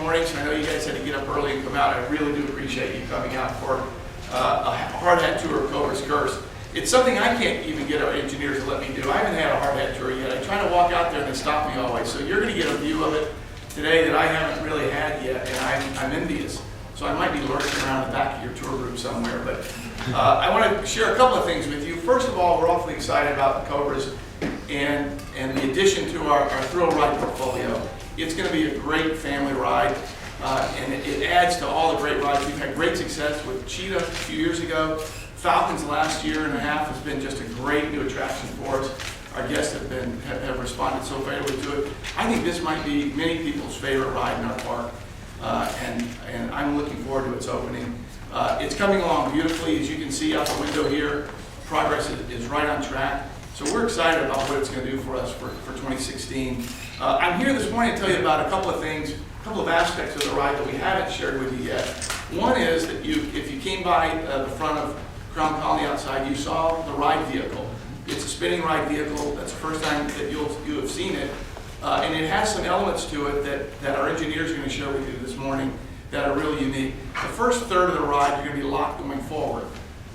mornings. I know you guys had to get up early and come out. I really do appreciate you coming out for a hard hat tour of Cobras Curse. It's something I can't even get our engineers to let me do. I haven't had a hard hat tour yet. I try to walk out there and they stop me always. So you're going to get a view of it today that I haven't really had yet, and I'm envious. So I might be lurking around the back of your tour group somewhere. But I want to share a couple of things with you. First of all, we're awfully excited about the Cobras and the addition to our thrill ride portfolio. It's going to be a great family ride, and it adds to all the great rides. We've had great success with Cheetah a few years ago. Falcons the last year and a half has been just a great new attraction for us. Our guests have responded so favorably to it. I think this might be many people's favorite ride in our park, and I'm looking forward to its opening. It's coming along beautifully. As you can see out the window here, progress is right on track. So we're excited about what it's going to do for us for 2016. I'm here this morning to tell you about a couple of things, a couple of aspects of the ride that we haven't shared with you yet. One is that if you came by the front of Crown Colony outside, you saw the ride vehicle. It's a spinning ride vehicle. That's the first time that you have seen it. And it has some elements to it that our engineers are going to share with you this morning that are really unique. The first third of the ride, you're going to be locked going forward.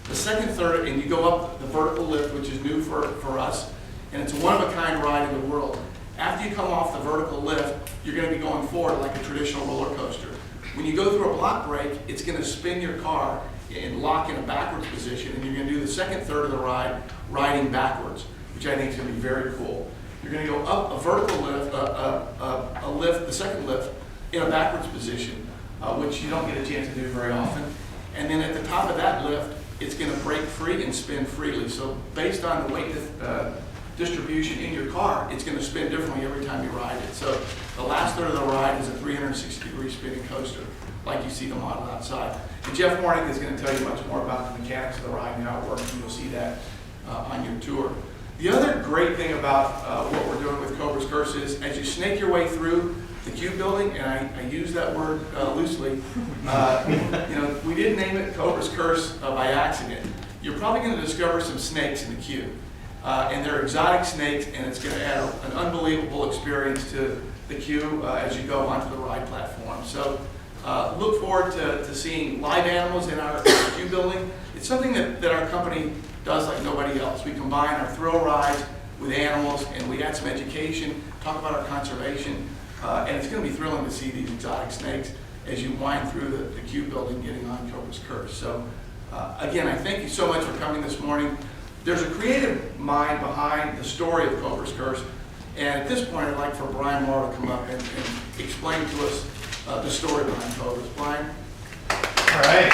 The second third, and you go up the vertical lift, which is new for us, and it's a one-of-a-kind ride in the world. After you come off the vertical lift, you're going to be going forward like a traditional roller coaster. When you go through a block brake, it's going to spin your car and lock in a backwards position, and you're going to do the second third of the ride riding backwards, which I think is going to be very cool. You're going to go up a vertical lift, the second lift, in a backwards position, which you don't get a chance to do very often. And then at the top of that lift, it's going to brake free and spin freely. So based on the weight distribution in your car, it's going to spin differently every time you ride it. So the last third of the ride is a 360-degree spinning coaster, like you see the model outside. And Jeff Warnick is going to tell you much more about the mechanics of the ride and how it works, and you'll see that on your tour. The other great thing about what we're doing with Cobras Curse is, as you snake your way through the cube building, and I use that word loosely, we didn't name it Cobras Curse by accident. You're probably going to discover some snakes in the cube. And they're exotic snakes, and it's going to add an unbelievable experience to the cube as you go onto the ride platform. So look forward to seeing live animals in our cube building. It's something that our company does like nobody else. We combine our thrill rides with animals, and we add some education, talk about our conservation, and it's going to be thrilling to see these exotic snakes as you wind through the cube building getting on Cobras Curse. So again, I thank you so much for coming this morning. There's a creative mind behind the story of Cobras Curse, and at this point I'd like for Brian Morrow to come up and explain to us the story behind Cobras. Brian? All right.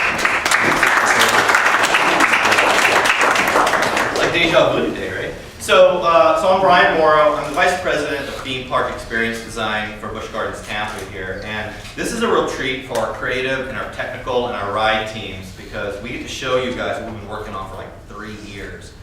Like deja vu today, right? So I'm Brian Morrow. I'm the Vice President of Theme Park Experience Design for Busch Gardens Tampa here, and this is a real treat for our creative and our technical and our ride teams because we get to show you guys what we've been working on for like 3 years.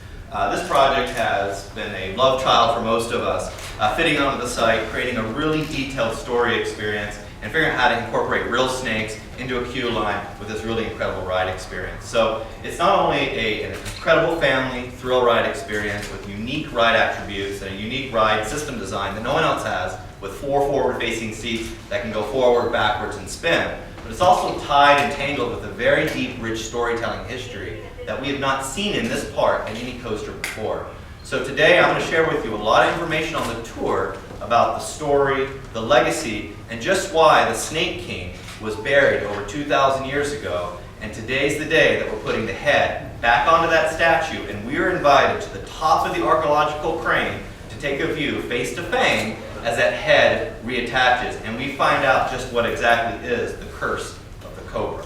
This project has been a love child for most of us, fitting onto the site, creating a really detailed story experience, and figuring out how to incorporate real snakes into a queue line with this really incredible ride experience. So it's not only an incredible family thrill ride experience with unique ride attributes and a unique ride system design that no one else has, with 4 forward-facing seats that can go forward, backwards, and spin, but it's also tied and tangled with a very deep, rich storytelling history that we have not seen in this park at any coaster before. So today I'm going to share with you a lot of information on the tour about the story, the legacy, and just why the Snake King was buried over 2,000 years ago. And today's the day that we're putting the head back onto that statue, and we are invited to the top of the archaeological crane to take a view face to fame as that head reattaches, and we find out just what exactly is the curse of the Cobra.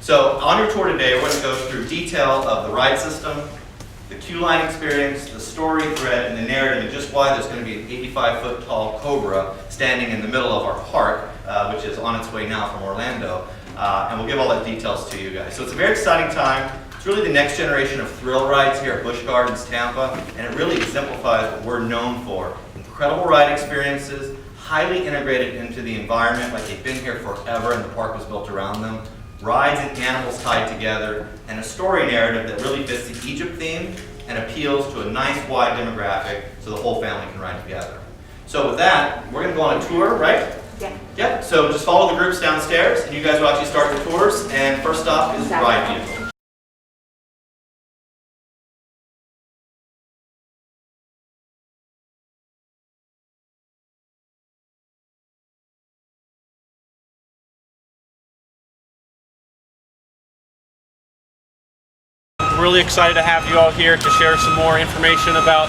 So on your tour today, we're going to go through detail of the ride system, the queue line experience, the story thread, and the narrative, and just why there's going to be an 85-foot tall Cobra standing in the middle of our park, which is on its way now from Orlando. And we'll give all that details to you guys. So it's a very exciting time. It's really the next generation of thrill rides here at Busch Gardens Tampa, and it really exemplifies what we're known for. Incredible ride experiences, highly integrated into the environment like they've been here forever and the park was built around them. Rides and animals tied together, and a story narrative that really fits the Egypt theme and appeals to a nice wide demographic so the whole family can ride together. So with that, we're going to go on a tour, right? Yeah. Yep, so just follow the groups downstairs and you guys will actually start your tours. And first stop is the ride vehicle. Really excited to have you all here to share some more information about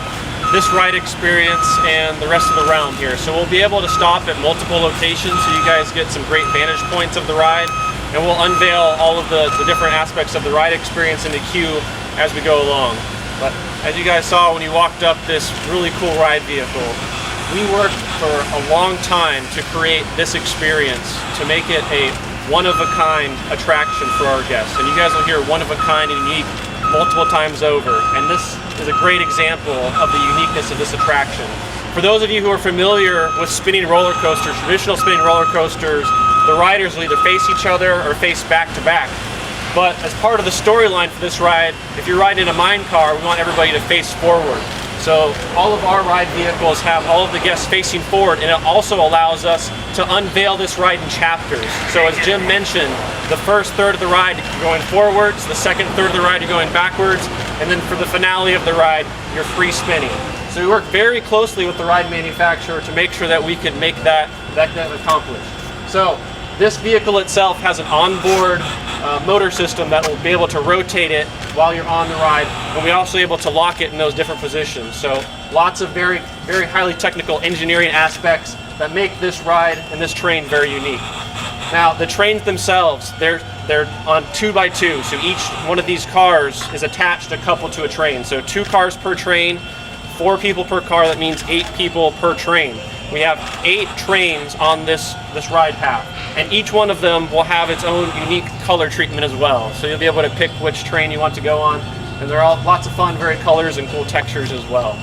this ride experience and the rest of the round here. So we'll be able to stop at multiple locations so you guys get some great vantage points of the ride, and we'll unveil all of the different aspects of the ride experience in the queue as we go along. But as you guys saw when you walked up this really cool ride vehicle, we worked for a long time to create this experience, to make it a one-of-a-kind attraction for our guests. And you guys will hear one-of-a-kind and unique multiple times over, and this is a great example of the uniqueness of this attraction. For those of you who are familiar with spinning roller coasters, traditional spinning roller coasters, the riders will either face each other or face back to back. But as part of the storyline for this ride, if you're riding in a mine car, we want everybody to face forward. So all of our ride vehicles have all of the guests facing forward, and it also allows us to unveil this ride in chapters. So as Jim mentioned, the first third of the ride you're going forwards, the second third of the ride you're going backwards, and then for the finale of the ride, you're free spinning. So we work very closely with the ride manufacturer to make sure that we can make that accomplished. So this vehicle itself has an onboard motor system that will be able to rotate it while you're on the ride, and we're also able to lock it in those different positions. So lots of very, very highly technical engineering aspects that make this ride and this train very unique. Now the trains themselves, they're on 2x2, so each one of these cars is attached a couple to a train. So 2 cars per train, 4 people per car, that means 8 people per train. We have 8 trains on this ride path, and each one of them will have its own unique color treatment as well. So you'll be able to pick which train you want to go on, and they're all lots of fun, varied colors and cool textures as well.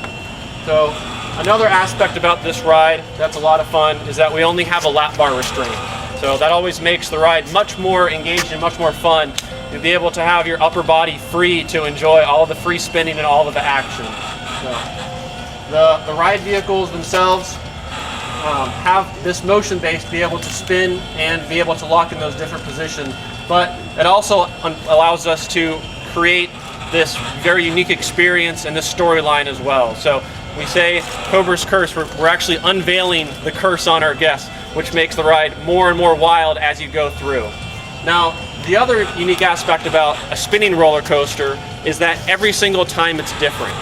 So another aspect about this ride that's a lot of fun is that we only have a lap bar restraint. So that always makes the ride much more engaging, much more fun. You'll be able to have your upper body free to enjoy all of the free spinning and all of the action. So the ride vehicles themselves have this motion base to be able to spin and be able to lock in those different positions, but it also allows us to create this very unique experience and this storyline as well. So we say Cobras Curse, we're actually unveiling the curse on our guests, which makes the ride more and more wild as you go through. Now, the other unique aspect about a spinning roller coaster is that every single time it's different.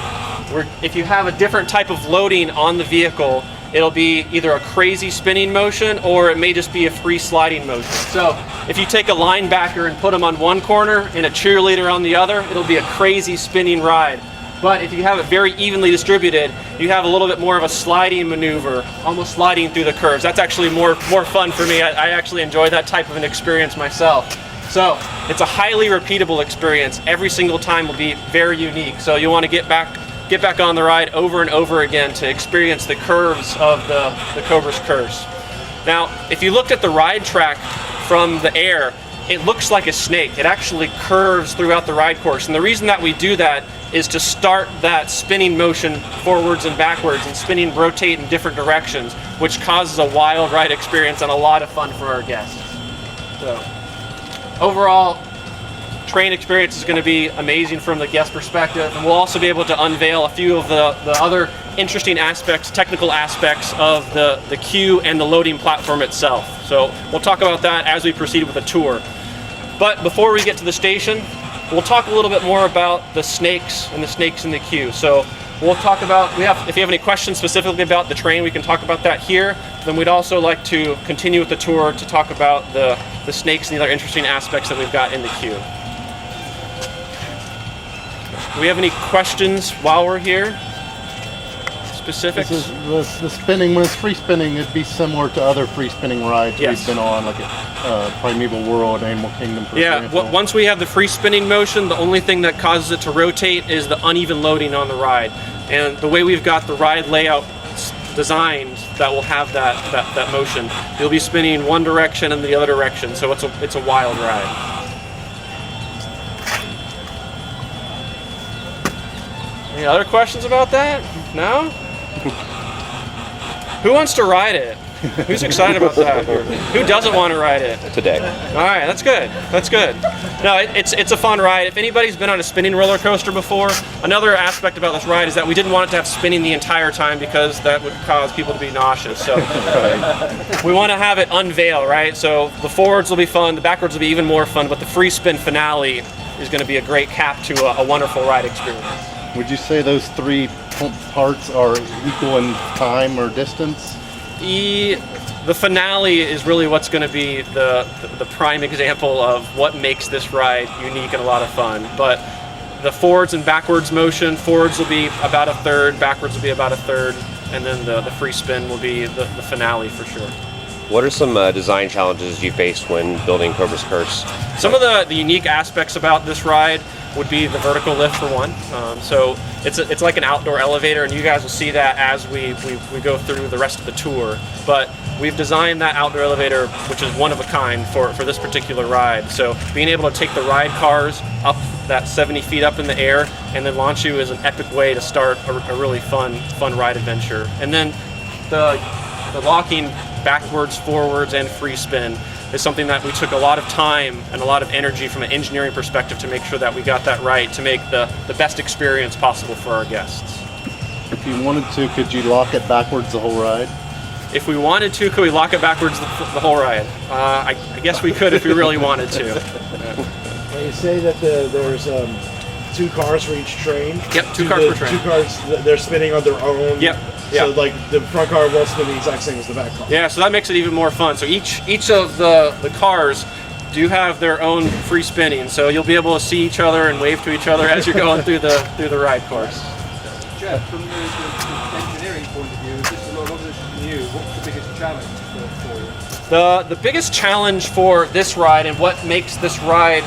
If you have a different type of loading on the vehicle, it'll be either a crazy spinning motion or it may just be a free sliding motion. So if you take a linebacker and put them on one corner and a cheerleader on the other, it'll be a crazy spinning ride. But if you have it very evenly distributed, you have a little bit more of a sliding maneuver, almost sliding through the curves. That's actually more fun for me. I actually enjoy that type of an experience myself. So it's a highly repeatable experience. Every single time will be very unique. So you want to get back on the ride over and over again to experience the curves of the Cobras Curse. Now, if you looked at the ride track from the air, it looks like a snake. It actually curves throughout the ride course. And the reason that we do that is to start that spinning motion forwards and backwards and spinning rotate in different directions, which causes a wild ride experience and a lot of fun for our guests. So overall, train experience is going to be amazing from the guest perspective, and we'll also be able to unveil a few of the other interesting aspects, technical aspects of the queue and the loading platform itself. So we'll talk about that as we proceed with the tour. But before we get to the station, we'll talk a little bit more about the snakes and the snakes in the queue. So we'll talk about, if you have any questions specifically about the train, we can talk about that here. Then we'd also like to continue with the tour to talk about the snakes and the other interesting aspects that we've got in the queue. Do we have any questions while we're here? Specifics? This is the spinning, when it's free spinning, it'd be similar to other free spinning rides Yes. we've been on, like at Primeval World, Animal Kingdom, for Yeah, example. once we have the free spinning motion, the only thing that causes it to rotate is the uneven loading on the ride. And the way we've got the ride layout designed, that will have that motion. You'll be spinning one direction and the other direction, so it's a wild ride. Any other questions about that? No? Who wants to ride it? Who's excited about that? Who doesn't want to ride it? Today. All right, that's good. That's good. No, it's a fun ride. If anybody's been on a spinning roller coaster before, another aspect about this ride is that we didn't want it to have spinning the entire time because that would cause people to be nauseous. So we want to have it unveil, right? So the forwards will be fun, the backwards will be even more fun, but the free spin finale is going to be a great cap to a wonderful ride experience. Would you say those three parts are equal in time or distance? The finale is really what's going to be the prime example of what makes this ride unique and a lot of fun. But the forwards and backwards motion, forwards will be about a third, backwards will be about a third, and then the free spin will be the finale for sure. What are some design challenges you faced when building Cobras Curse? Some of the unique aspects about this ride would be the vertical lift for one. So it's like an outdoor elevator, and you guys will see that as we go through the rest of the tour. But we've designed that outdoor elevator, which is one of a kind for this particular ride. So being able to take the ride cars up that 70 feet up in the air and then launch you is an epic way to start a really fun ride adventure. And then the locking backwards, forwards, and free spin is something that we took a lot of time and a lot of energy from an engineering perspective to make sure that we got that right to make the best experience possible for our guests. If you wanted to, could you lock it backwards the whole ride? If we wanted to, could we lock it backwards the whole ride? I guess we could if we really wanted to. Now you say that there's 2 cars for each train. Yep, 2 cars per train. 2 cars, they're spinning on their own. Yep. So like the front car won't spin the exact same as the back car. Yeah, so that makes it even more fun. So each of the cars do have their own free spinning, so you'll be able to see each other and wave to each other as you're going through the ride course. Jeff, from the engineering point of view, this is a lot of this is new. What's the biggest challenge for you? The biggest challenge for this ride and what makes this ride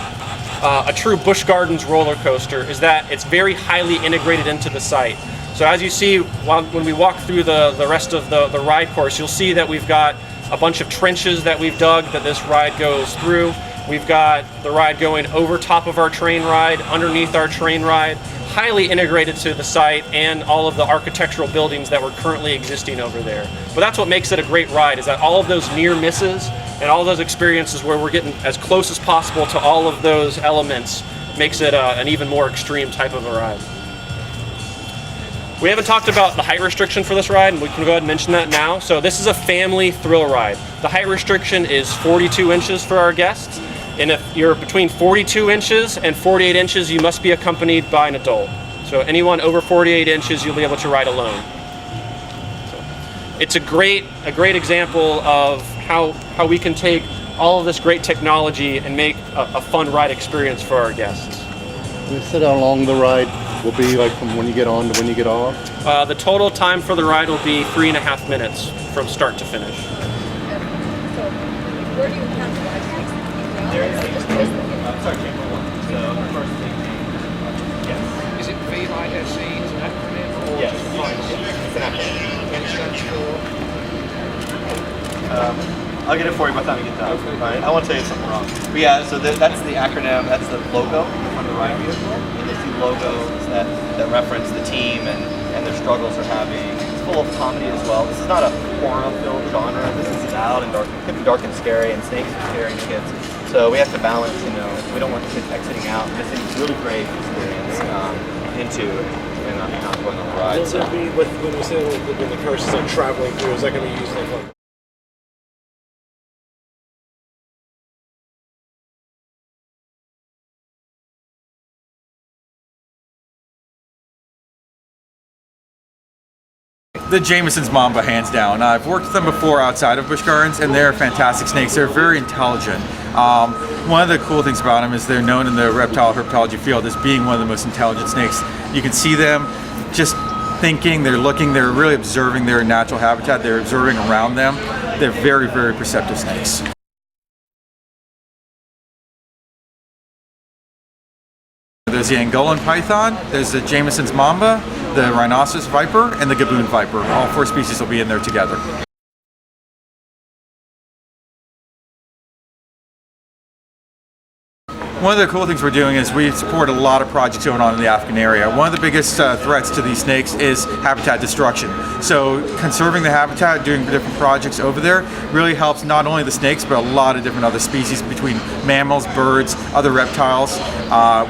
a true Busch Gardens roller coaster is that it's very highly integrated into the site. So as you see, when we walk through the rest of the ride course, you'll see that we've got a bunch of trenches that we've dug that this ride goes through. We've got the ride going over top of our train ride, underneath our train ride, highly integrated to the site and all of the architectural buildings that were currently existing over there. But that's what makes it a great ride, is that all of those near misses and all of those experiences where we're getting as close as possible to all of those elements makes it an even more extreme type of a ride. We haven't talked about the height restriction for this ride, and we can go ahead and mention that now. So this is a family thrill ride. The height restriction is 42 inches for our guests, and if you're between 42 inches and 48 inches, you must be accompanied by an adult. So anyone over 48 inches, you'll be able to ride alone. So it's a great example of how we can take all of this great technology and make a fun ride experience for our guests. We said how long the ride will be, like from when you get on to when you get off? The total time for the ride will be 3.5 minutes from start to finish. So, where do you have the live streams? Sorry, Chamber 1. So the first thing. Yes. Is it VISE as an acronym or Yes. just VISE? It's an acronym. And it stands for? I'll get it for you by the time we get done. Okay. Right? I won't tell you something wrong. But yeah, so that's the acronym, that's the logo on the ride vehicle. And you'll see logos that reference the team and their struggles they're having. It's full of comedy as well. This is not a horror-filled genre. This is loud and dark. It could be dark and scary, and snakes are scary to kids. So we have to balance, we don't want kids exiting out. This is a really great experience into and not going on the ride. Will there be, when we say when the curses are traveling through, is that going to be used like The Jameson's Mamba, hands down. I've worked with them before outside of Busch Gardens, and they're fantastic snakes. They're very intelligent. One of the cool things about them is they're known in the reptile herpetology field as being one of the most intelligent snakes. You can see them just thinking, they're looking, they're really observing their natural habitat, they're observing around them. They're very, very perceptive snakes. There's the Angolan python, there's the Jameson's Mamba, the rhinoceros viper, and the gaboon viper. All 4 species will be in there together. one of the cool things we're doing is we support a lot of projects going on in the African area. One of the biggest threats to these snakes is habitat destruction. So conserving the habitat, doing different projects over there really helps not only the snakes, but a lot of different other species between mammals, birds, other reptiles.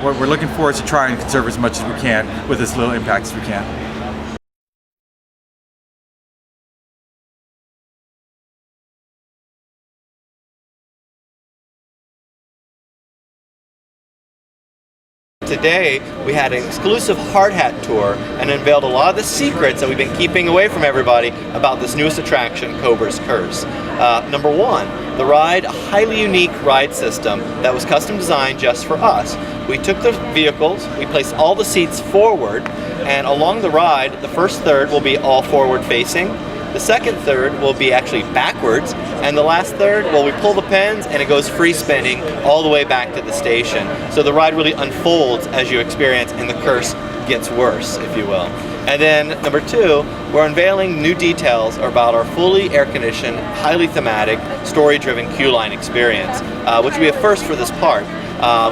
What we're looking for is to try and conserve as much as we can with as little impact as we can. Today, we had an exclusive hard hat tour and unveiled a lot of the secrets that we've been keeping away from everybody about this newest attraction, Cobras Curse. Number one, the ride, a highly unique ride system that was custom designed just for us. We took the vehicles, we placed all the seats forward, and along the ride, the first third will be all forward facing. The second third will be actually backwards, and the last third, well, we pull the pins and it goes free spinning all the way back to the station. So the ride really unfolds as you experience, and the curse gets worse, if you will. And then number two, we're unveiling new details about our fully air-conditioned, highly thematic, story-driven queue line experience, which will be a first for this park.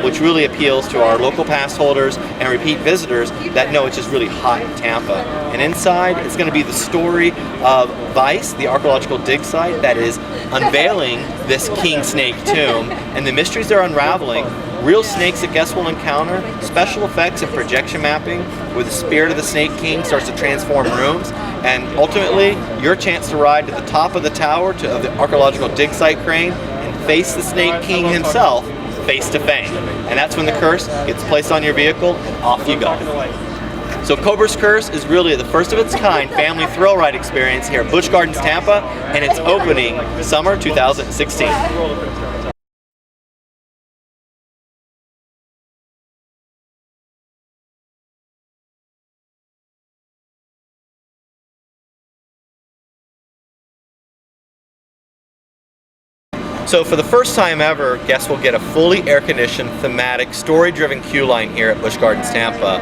Which really appeals to our local pass holders and repeat visitors that know it's just really hot in Tampa. And inside, it's going to be the story of Vice, the archaeological dig site that is unveiling this king snake tomb, and the mysteries they're unraveling, real snakes that guests will encounter, special effects and projection mapping, where the spirit of the Snake King starts to transform rooms, and ultimately, your chance to ride to the top of the tower of the archaeological dig site crane and face the Snake King himself, face to face. And that's when the curse gets placed on your vehicle and off you go. So Cobras Curse is really the first of its kind family thrill ride experience here at Busch Gardens Tampa, and it's opening summer 2016. So for the first time ever, guests will get a fully air-conditioned, thematic, story-driven queue line here at Busch Gardens Tampa.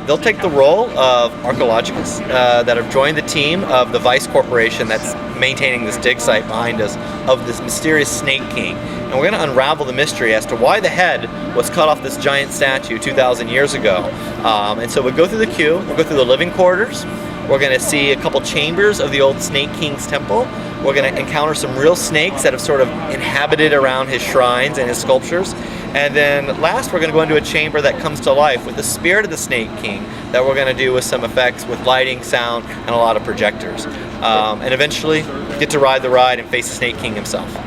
They'll take the role of archaeologists that have joined the team of the Vice Corporation that's maintaining this dig site behind us of this mysterious Snake King. And we're going to unravel the mystery as to why the head was cut off this giant statue 2,000 years ago. And so we'll go through the queue, we'll go through the living quarters, we're going to see a couple chambers of the old Snake King's temple. We're going to encounter some real snakes that have sort of inhabited around his shrines and his sculptures. And then last, we're going to go into a chamber that comes to life with the spirit of the Snake King that we're going to do with some effects with lighting, sound, and a lot of projectors. And eventually, get to ride the ride and face the Snake King himself.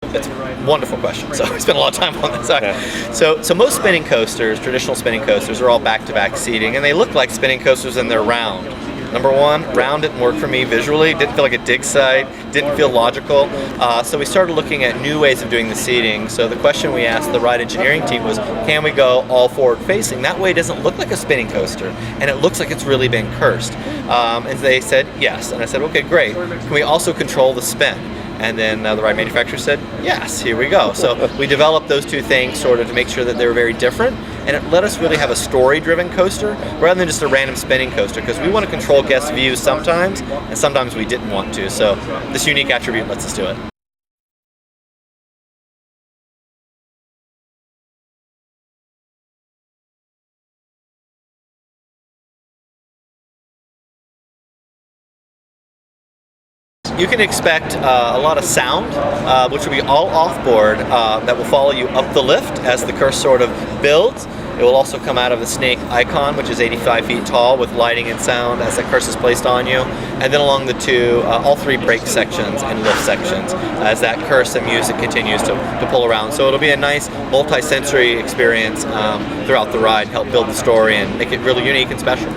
That's a wonderful question. So I spent a lot of time on this. So most spinning coasters, traditional spinning coasters, are all back-to-back seating, and they look like spinning coasters and they're round. Number one, round didn't work for me visually. Didn't feel like a dig site. Didn't feel logical. So we started looking at new ways of doing the seating. So the question we asked the ride engineering team was, can we go all forward-facing? That way it doesn't look like a spinning coaster, and it looks like it's really been cursed. And they said yes. And I said, okay, great. Can we also control the spin? And then the ride manufacturer said, yes, here we go. So we developed those two things sort of to make sure that they were very different, and it let us really have a story-driven coaster rather than just a random spinning coaster, because we want to control guest views sometimes, and sometimes we didn't want to. So this unique attribute lets us do it. You can expect a lot of sound, which will be all off-board, that will follow you up the lift as the curse sort of builds. It will also come out of the snake icon, which is 85 feet tall, with lighting and sound as that curse is placed on you. And then along the all three brake sections and lift sections as that curse and music continues to pull around. So it'll be a nice multi-sensory experience throughout the ride, help build the story and make it really unique and special.